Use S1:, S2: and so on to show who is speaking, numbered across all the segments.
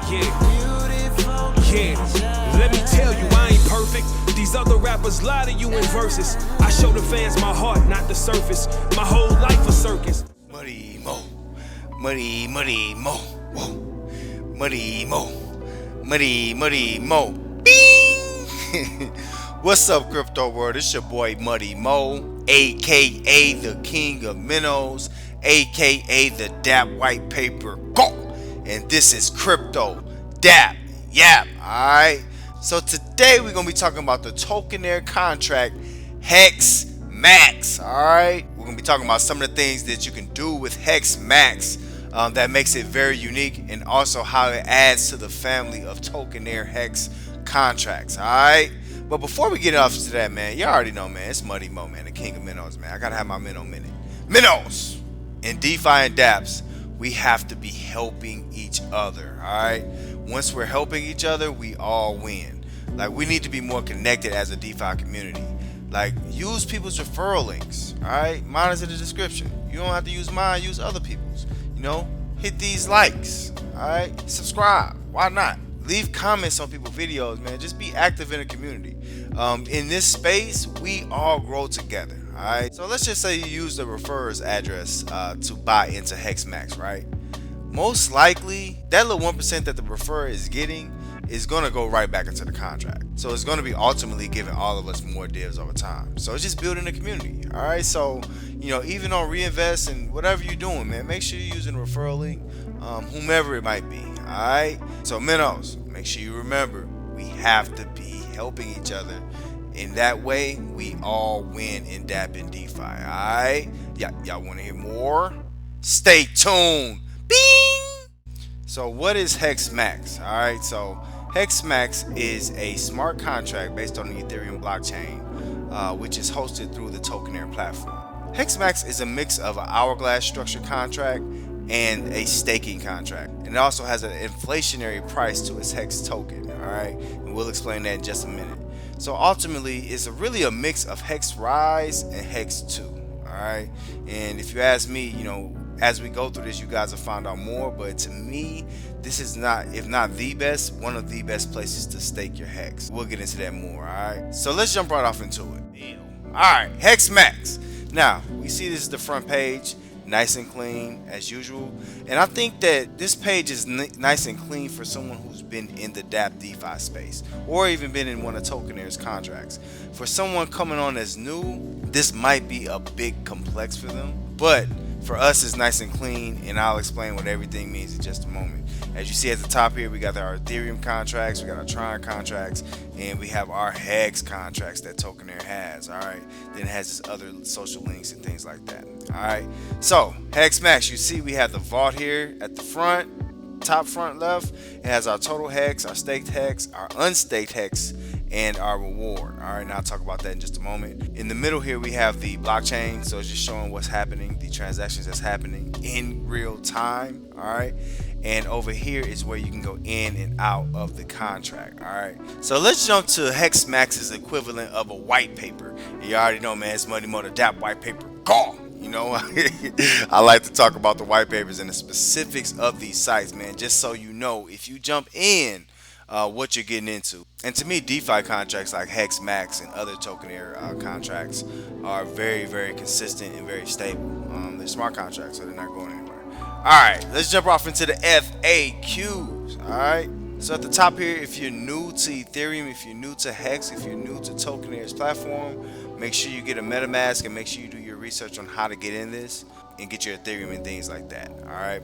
S1: Yeah, let me tell you, I ain't perfect. These other rappers lie to you in verses. I show the fans my heart, not the surface. My whole life a circus.
S2: Muddy mo, muddy mo, whoa, muddy mo, bing. What's up, crypto world? It's your boy Muddy Mo, aka the King of Minnows, aka the Dapp White Paper Go, and this is Crypto Dap Yap. Alright, so today we're gonna be talking about the Tewkenaire contract HEXMAX. Alright, we're gonna be talking about some of the things that you can do with HEXMAX that makes it very unique, and also how it adds to the family of Tewkenaire HEX contracts. Alright, but before we get off to that, man, you already know, man, it's Muddy Mo, man, the King of Minnows, man. I gotta have my Minnow minute. Minnows! In DeFi and Dapps, we have to be helping each other, alright? Once we're helping each other, we all win. Like, we need to be more connected as a DeFi community. Like, use people's referral links, alright? Mine is in the description. You don't have to use mine, use other people's. You know, hit these likes, alright? Subscribe, why not? Leave comments on people's videos, man. Just be active in the community. In this space, we all grow together, alright? So let's just say you use the referrer's address to buy into HEXMAX, right? Most likely, that little 1% that the referrer is getting is going to go right back into the contract. So it's going to be ultimately giving all of us more divs over time. So it's just building the community, alright? So, you know, even on reinvest and whatever you're doing, man, make sure you're using a referral link, whomever it might be, alright? So Minnows, make sure you remember, we have to be helping each other. In that way, we all win in Dapp and DeFi, alright? Y'all want to hear more? Stay tuned. Bing! So what is HEXMAX? Alright, so HEXMAX is a smart contract based on the Ethereum blockchain, which is hosted through the Tewkenaire platform. HEXMAX is a mix of an hourglass structured contract and a staking contract, and it also has an inflationary price to its HEX token, alright, and we'll explain that in just a minute. So ultimately, it's really a mix of HEX Rise and HEX 2, alright, and if you ask me, you know, as we go through this, you guys will find out more, but to me, this is not, if not the best, one of the best places to stake your HEX. We'll get into that more, alright, so let's jump right off into it. Alright, HEXMAX. Now, we see this is the front page, nice and clean as usual, and I think that this page is nice and clean for someone who's been in the Dapp DeFi space or even been in one of Tewkenaire's contracts. For someone coming on as new, this might be a bit complex for them, but for us it's nice and clean, and I'll explain what everything means in just a moment. As you see at the top here, we got our Ethereum contracts, we got our Tron contracts, and we have our HEX contracts that Tewkenaire has. Alright, then it has its other social links and things like that. Alright, so HEXMAX, you see we have the vault here at the front, top front left. It has our total HEX, our staked HEX, our unstaked HEX, and our reward. Alright, now I'll talk about that in just a moment. In the middle here we have the blockchain, so it's just showing what's happening, the transactions that's happening in real time. Alright, and over here is where you can go in and out of the contract. Alright, so let's jump to HEXMAX's equivalent of a white paper. You already know, man, it's Muddy Mo, the Dapp White Paper. Go! You know, I like to talk about the white papers and the specifics of these sites, man, just so you know if you jump in what you're getting into. And to me, DeFi contracts like HEXMAX and other Tewkenaire contracts are very, very consistent and very stable. They're smart contracts, so they're not going anywhere. Alright, let's jump off into the FAQs. Alright, so at the top here, if you're new to Ethereum, if you're new to HEX, if you're new to Tewkenaire's platform, make sure you get a MetaMask and make sure you do your research on how to get in this and get your Ethereum and things like that. Alright,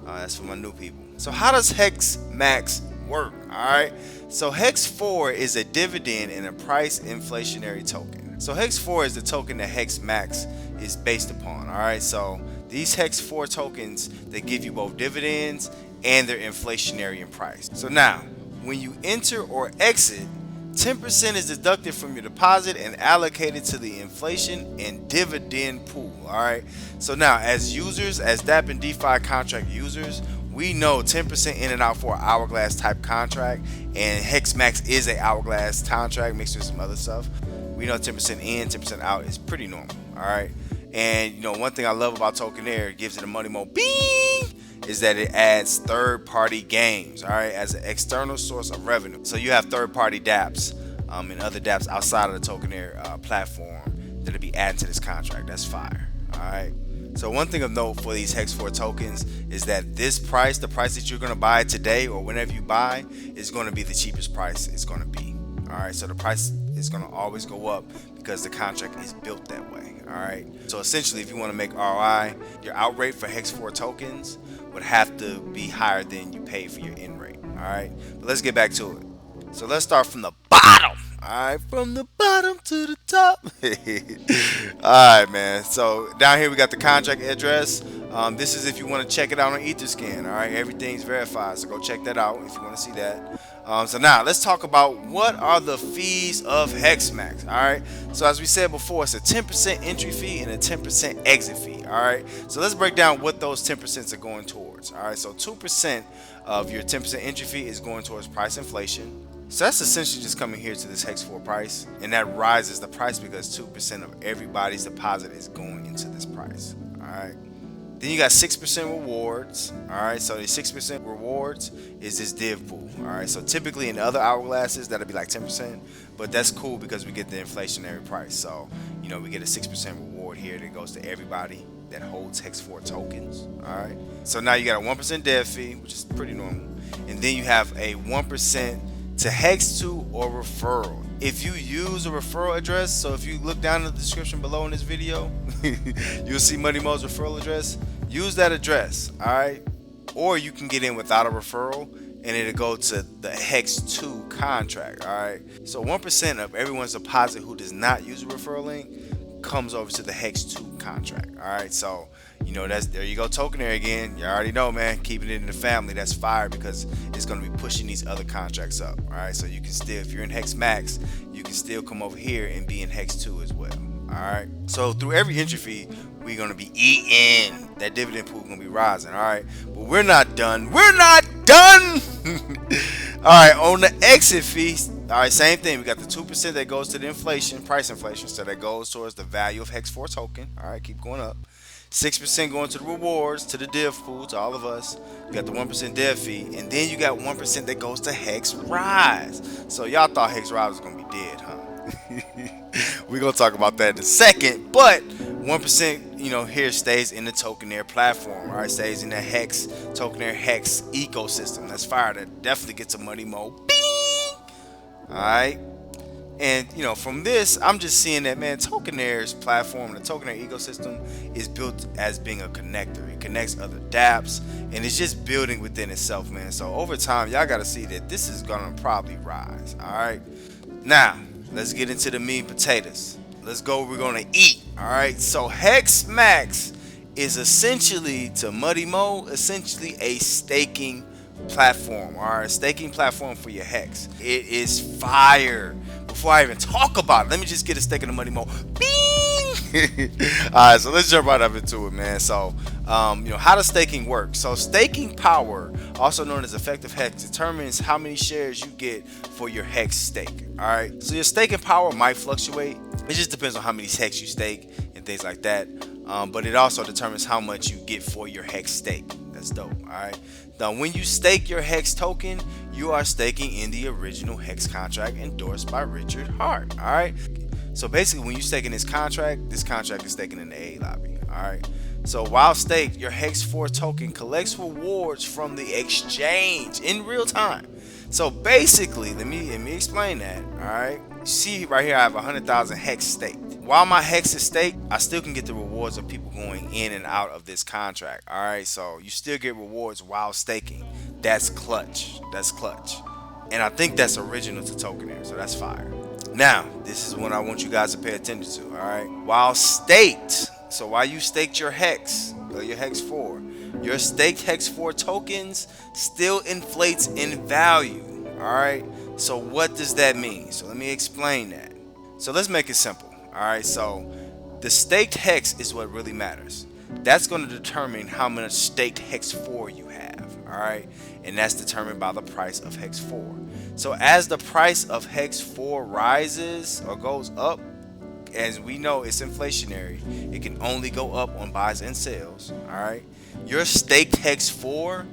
S2: that's for my new people. So how does HEXMAX work? Alright, so HEX 4 is a dividend and a price inflationary token. So HEX 4 is the token that HEXMAX is based upon. Alright, so these HEX 4 tokens, they give you both dividends and they're inflationary in price. So now, when you enter or exit, 10% is deducted from your deposit and allocated to the inflation and dividend pool. Alright, so now as users, as Dapp and DeFi contract users, we know 10% in and out for an hourglass type contract, and HEXMAX is a hourglass contract mixed with some other stuff. We know 10% in, 10% out is pretty normal. Alright, and you know, one thing I love about Tewkenaire, it gives it a money mo bing. is that it adds third-party games, all right, as an external source of revenue. So you have third-party dApps and other dApps outside of the Tewkenaire platform that'll be added to this contract. That's fire, all right. So one thing of note for these Hex 4 tokens is that this price, the price that you're going to buy today or whenever you buy, is going to be the cheapest price it's going to be. All right, so the price is going to always go up because the contract is built that way. All right, so essentially, if you want to make ROI, your out rate for Hex 4 tokens would have to be higher than you pay for your in rate. All right, but let's get back to it. So let's start from the bottom. All right, from the bottom to the top. All right, man. So down here we got the contract address. This is if you want to check it out on Etherscan. All right, everything's verified, so go check that out if you want to see that. So now let's talk about what are the fees of HEXMAX. All right, so as we said before, it's a 10% entry fee and a 10% exit fee. All right, so let's break down what those 10% are going towards. All right, so 2% of your 10% entry fee is going towards price inflation. So that's essentially just coming here to this Hex 4 price, and that rises the price because 2% of everybody's deposit is going into this price. All right. Then you got 6% rewards. All right, so the 6% rewards is this div pool. All right, so typically in other hourglasses that'll be like 10%, but that's cool because we get the inflationary price. So you know we get a 6% reward here that goes to everybody that holds Hex 4 tokens. All right, so now you got a 1% dev fee, which is pretty normal, and then you have a 1% to Hex 2 or referral. If you use a referral address, so if you look down in the description below in this video, you'll see Money Mo's referral address. Use that address, all right? Or you can get in without a referral and it'll go to the Hex 2 contract, all right? So 1% of everyone's deposit who does not use a referral link comes over to the Hex 2 contract, all right? So you know, there you go, Tewkenaire again. You already know, man, keeping it in the family. That's fire because it's going to be pushing these other contracts up. All right, so you can still, if you're in HEXMAX, you can still come over here and be in Hex 2 as well. All right, so through every entry fee, we're going to be eating. That dividend pool going to be rising. All right, but we're not done. We're not done. All right, on the exit fee, all right, same thing. We got the 2% that goes to the inflation, price inflation, so that goes towards the value of Hex 4 token. All right, keep going up. 6% going to the rewards, to the div pool, to all of us. You got the 1% dev fee, and then you got 1% that goes to Hex Rise. So y'all thought Hex Rise was gonna be dead, huh? We're gonna talk about that in a second, but 1%, you know, here stays in the Tewkenaire platform, all right? Stays in the Hex, Tewkenaire HEX ecosystem. That's fire. That definitely gets a money mo. Bing! All right. And you know, from this, I'm just seeing that, man, Tewkenaire's platform, the Tewkenaire ecosystem, is built as being a connector. It connects other dApps, and it's just building within itself, man. So over time, y'all got to see that this is gonna probably rise. All right. Now, let's get into the meat and potatoes. Let's go. We're gonna eat. All right. So HEXMAX is essentially, to Muddy Mo, essentially a staking platform. All right, staking platform for your Hex. It is fire. Before I even talk about it, let me just get a stake in the Money Mo. Bing! All right, so let's jump right up into it, man. So, you know, how does staking work? So, staking power, also known as effective Hex, determines how many shares you get for your Hex stake. All right, so your staking power might fluctuate. It just depends on how many Hex you stake and things like that. But it also determines how much you get for your Hex stake. That's dope. All right. Now, when you stake your Hex token, you are staking in the original Hex contract endorsed by Richard Hart. All right. So basically, when you stake in this contract is staking in the A lobby. All right. So while staked, your Hex 4 token collects rewards from the exchange in real time. So basically, let me explain that. All right. See right here, I have 100,000 Hex staked. While my Hex is staked, I still can get the rewards of people going in and out of this contract. All right, so you still get rewards while staking. That's clutch. That's clutch. And I think that's original to Tewkenaire, so that's fire. Now, this is what I want you guys to pay attention to. All right, while staked. So while you staked your Hex, or your Hex 4, your staked Hex 4 tokens still inflates in value. All right. So what does that mean? So let me explain that. So let's make it simple. All right, so the staked Hex is what really matters. That's going to determine how much staked Hex 4 you have. All right, and that's determined by the price of Hex 4. So as the price of Hex 4 rises or goes up, as we know it's inflationary, it can only go up on buys and sales. All right, your staked hex 4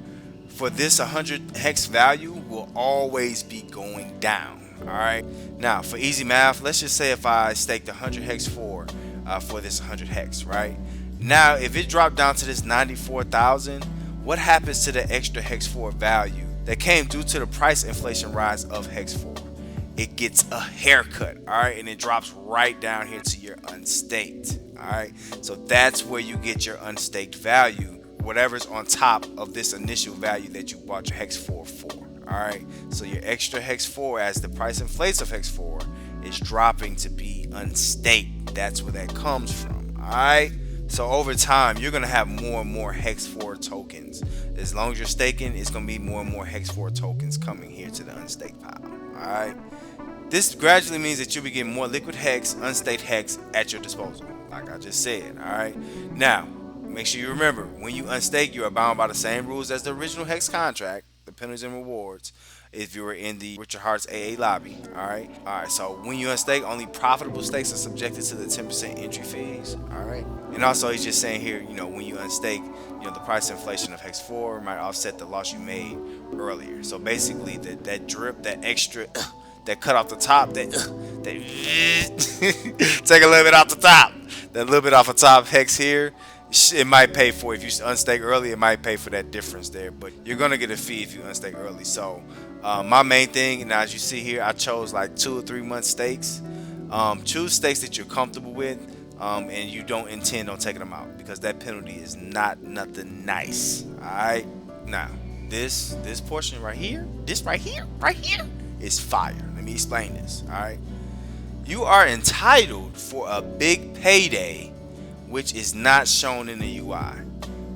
S2: for this 100 hex value will always be going down. All right. Now, for easy math, let's just say if I staked 100 hex 4 for this 100 hex, right? Now, if it dropped down to this 94,000, what happens to the extra hex 4 value that came due to the price inflation rise of hex 4? It gets a haircut, all right, and it drops right down here to your unstaked. All right, so that's where you get your unstaked value, whatever's on top of this initial value that you bought your hex 4 for. All right, so your extra hex 4, as the price inflates of hex 4, is dropping to be unstaked. That's where that comes from. All right, so over time you're gonna have more and more hex 4 tokens. As long as you're staking, it's gonna be more and more hex 4 tokens coming here to the unstaked pile. All right, this gradually means that you'll be getting more liquid hex, unstaked hex at your disposal, like I just said. All right, now make sure you remember, when you unstake, you are bound by the same rules as the original hex contract, the penalties and rewards, if you were in the Richard Hart's AA lobby. All right, so when you unstake, only profitable stakes are subjected to the 10% entry fees. All right, and also he's just saying here, when you unstake, the price inflation of hex 4 might offset the loss you made earlier. So basically that drip, that extra that cut off the top, that take a little bit off the top, that little bit off the top hex here, it might pay for, if you unstake early, it might pay for that difference there, but you're gonna get a fee if you unstake early. So my main thing, now as you see here, I chose like 2 or 3 month stakes. Choose stakes that you're comfortable with, and you don't intend on taking them out, because that penalty is nothing nice. All right, now this portion right here, right here is fire. Let me explain this. All right, you are entitled for a big payday, which is not shown in the UI.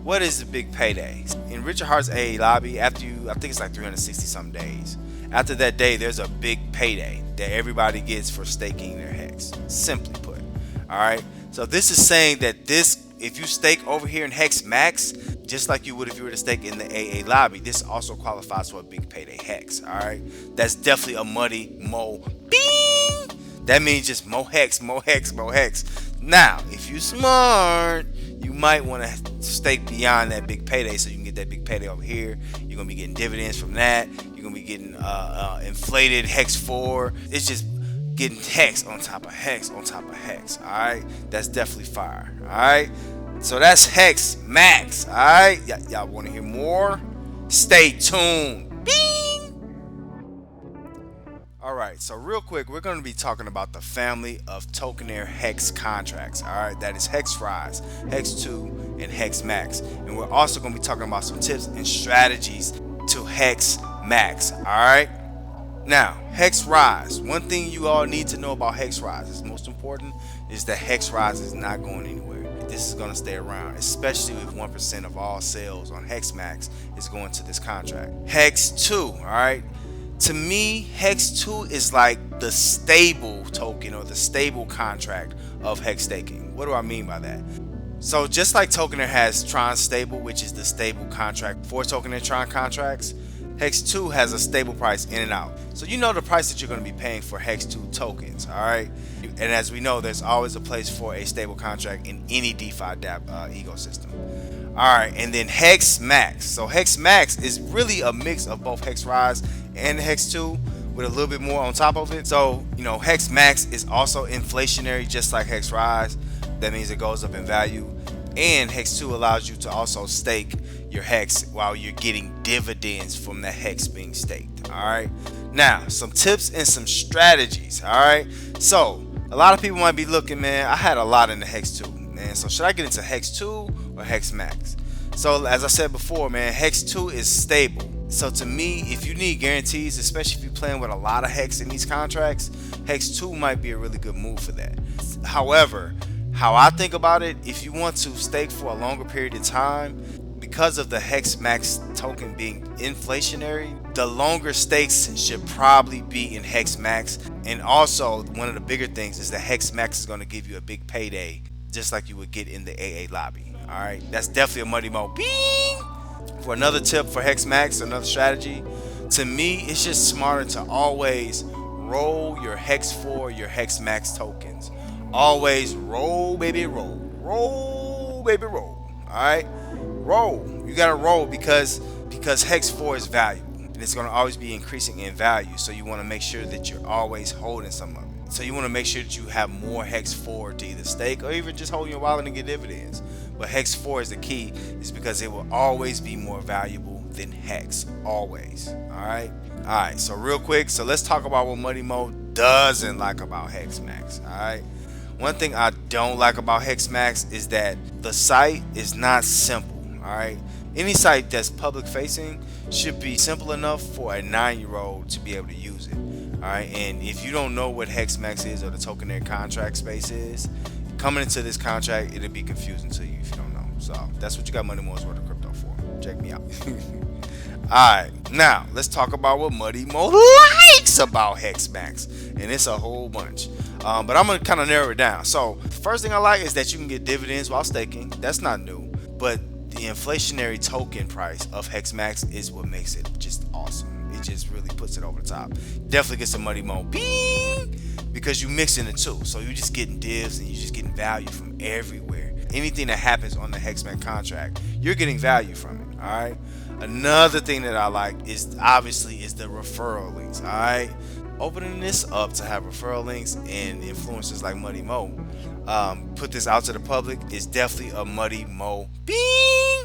S2: What is the big payday? In Richard Hart's AA lobby, after I think it's like 360 some days. After that day, there's a big payday that everybody gets for staking their hex. Simply put. All right. So this is saying that if you stake over here in HEXMAX, just like you would if you were to stake in the AA lobby, this also qualifies for a big payday hex. All right. That's definitely a muddy mo. Bing. That means just mo hex. Now, if you smart, you might want to stake beyond that big payday, so you can get that big payday over here. You're gonna be getting dividends from that. You're gonna be getting inflated hex 4. It's just getting hex on top of hex on top of hex. All right, that's definitely fire. All right, so that's HEXMAX. All right, y'all want to hear more? Stay tuned. Bing. Alright, so real quick, we're going to be talking about the family of Tewkenaire HEX contracts. Alright, that is HEXRISE, HEX2, and HEXMAX. And we're also going to be talking about some tips and strategies to HEXMAX. Alright, now HEXRISE. One thing you all need to know about HEXRISE is most important is that HEXRISE is not going anywhere. This is going to stay around, especially if 1% of all sales on HEXMAX is going to this contract. HEX2, alright. To me, Hex 2 is like the stable token or the stable contract of hex staking. What do I mean by that? So just like Tewkenaire has Tron Stable, which is the stable contract for Tewkenaire Tron contracts, Hex 2 has a stable price in and out. So you know the price that you're going to be paying for Hex 2 tokens, all right? And as we know, there's always a place for a stable contract in any DeFi Dap ecosystem. Alright, and then HEXMAX. So HEXMAX is really a mix of both HEXRISE and Hex2 with a little bit more on top of it. So, HEXMAX is also inflationary just like HEXRISE. That means it goes up in value. And Hex2 allows you to also stake your hex while you're getting dividends from the hex being staked. Alright. Now, some tips and some strategies. Alright. So, a lot of people might be looking, man, I had a lot in the Hex2, man. So should I get into Hex2 or HEXMAX? So as I said before, man, Hex2 is stable. So to me, if you need guarantees, especially if you're playing with a lot of hex in these contracts, Hex2 might be a really good move for that. However, how I think about it, if you want to stake for a longer period of time, because of the HEXMAX token being inflationary, the longer stakes should probably be in HEXMAX. And also, one of the bigger things is that HEXMAX is going to give you a big payday, just like you would get in the AA lobby. All right, that's definitely a money mo. Bing! For another tip for HEXMAX, another strategy, to me, it's just smarter to always roll your Hex4, your HEXMAX tokens. Always roll, baby, roll. Roll, baby, roll. All right. roll. You gotta roll because Hex 4 is valuable and it's gonna always be increasing in value. So you want to make sure that you're always holding some of it. So you want to make sure that you have more Hex 4 to either stake or even just hold in your wallet and get dividends. But Hex 4 is the key, is because it will always be more valuable than Hex, always. All right. So real quick, so let's talk about what Money Mo doesn't like about HEXMAX. All right. One thing I don't like about HEXMAX is that the site is not simple. All right. Any site that's public facing should be simple enough for a 9-year-old to be able to use it. Alright, and if you don't know what HEXMAX is or the Tewkenaire contract space is, coming into this contract, it'll be confusing to you if you don't know. So that's what you got Money Mo's worth of crypto for. Check me out. Alright, now let's talk about what Money Mo likes about HEXMAX. And it's a whole bunch. But I'm going to kind of narrow it down. So the first thing I like is that you can get dividends while staking. That's not new. But the inflationary token price of HEXMAX is what makes it just awesome. It just really puts it over the top. Definitely get some Money Mo bing, because you mixing the two. So you're just getting divs and you're just getting value from everywhere. Anything that happens on the HEXMAX contract, you're getting value from it. All right. Another thing that I like is obviously the referral links. All right. Opening this up to have referral links and influencers like Money Mo put this out to the public is definitely a Money Mo bing.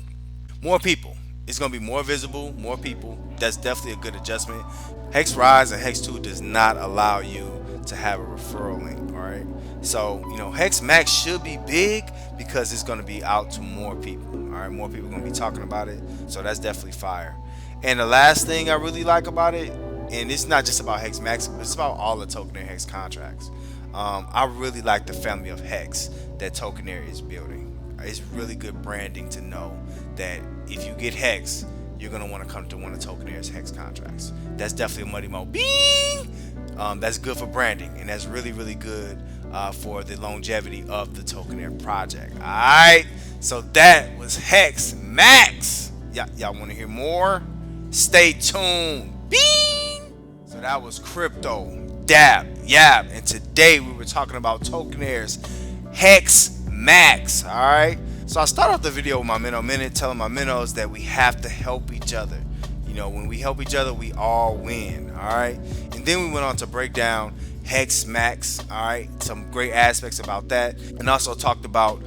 S2: More people. It's going to be more visible, more people. That's definitely a good adjustment. Hex Rise and Hex 2 does not allow you to have a referral link, all right? So, you know, HEXMAX should be big because it's going to be out to more people, all right? More people are going to be talking about it, so that's definitely fire. And the last thing I really like about it, and it's not just about HEXMAX, but it's about all the Tewkenaire Hex contracts. I really like the family of Hex that Tewkenaire is building. It's really good branding to know that if you get Hex, you're going to want to come to one of Tewkenaire's Hex contracts. That's definitely a Money Mo bing. That's good for branding, and that's really, really good for the longevity of the Tewkenaire project. All right, so that was HEXMAX. Y'all want to hear more? Stay tuned. Bing. So that was Crypto Dap Yap, and today we were talking about Tewkenaire's HEXMAX. All right. So I start off the video with my Minnow Minute, telling my Minnows that we have to help each other. You know, when we help each other, we all win. All right. And then we went on to break down HEXMAX. All right. Some great aspects about that, and also talked about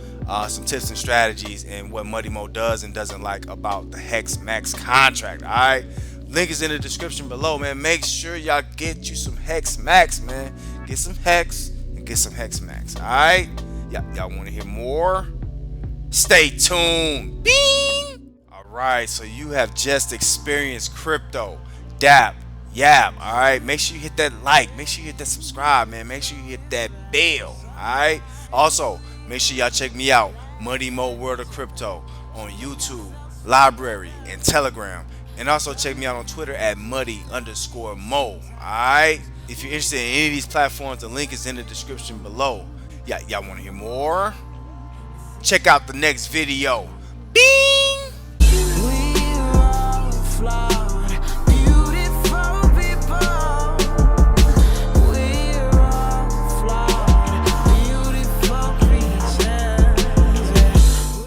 S2: some tips and strategies and what Money Mo does and doesn't like about the HEXMAX contract. All right. Link is in the description below, man. Make sure y'all get you some HEXMAX, man. Get some Hex and get some HEXMAX. All right. Y'all want to hear more? Stay tuned. Bing. All right, so you have just experienced Crypto Dap Yap. All right, make sure you hit that like, make sure you hit that subscribe, man. Make sure you hit that bell. All right. Also, make sure y'all check me out, Money Mo World of Crypto, on YouTube, Library, and Telegram. And also check me out on Twitter at Muddy_Mo. All right. If you're interested in any of these platforms, the link is in the description below. Y'all want to hear more? Check out the next video. Bing!
S3: We all fly.